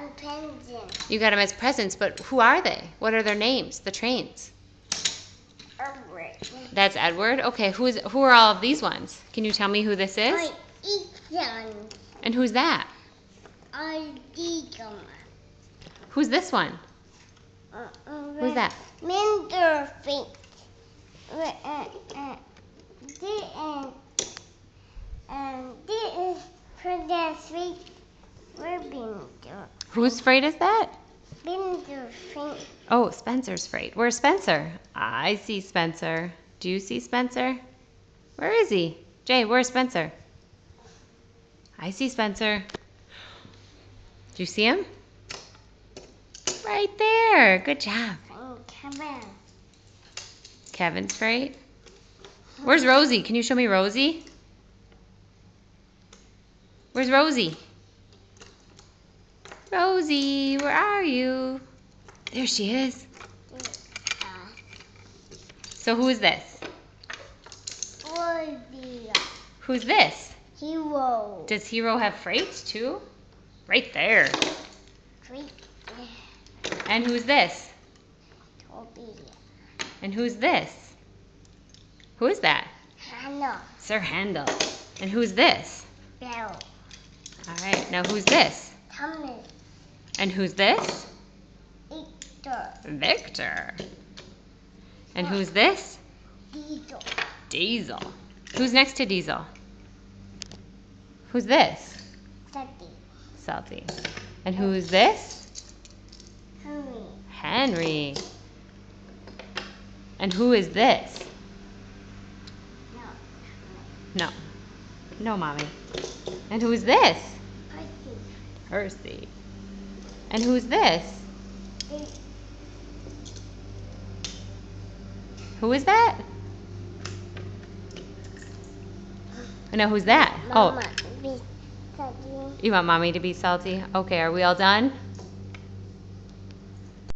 them presents. You got them as presents, but who are they? What are their names? The trains. Edward. That's Edward. Okay, who are all of these ones? Can you tell me who this is? I eat them. And who's that? I eat them. Who's this one? Who's that? Minder feet. This is Princess Feet. We're Binder. Whose freight is that? Binder feet. Oh, Spencer's freight. Where's Spencer? I see Spencer. Do you see Spencer? Where is he? Jay, where's Spencer? I see Spencer. Do you see him? Right there. Good job. Come on. Kevin's freight. Where's Rosie? Can you show me Rosie? Where's Rosie? Rosie, where are you? There she is. So who is this? Who's this? Hero. Does Hero have freight too? Right there. Great. And who's this? Toby. And who's this? Who is that? Hannah. Sir Handel. And who's this? Bell. All right, now who's this? Thomas. And who's this? Victor. Victor. And who's this? Diesel. Diesel. Who's next to Diesel? Who's this? Daddy. Salty. And who's this? Henry. Henry. And who is this? No. No. No, Mommy. And who's this? Percy. Percy. And who's this? Who is that? No, who's that? Mama. Oh, you want Mommy to be salty? Okay, are we all done?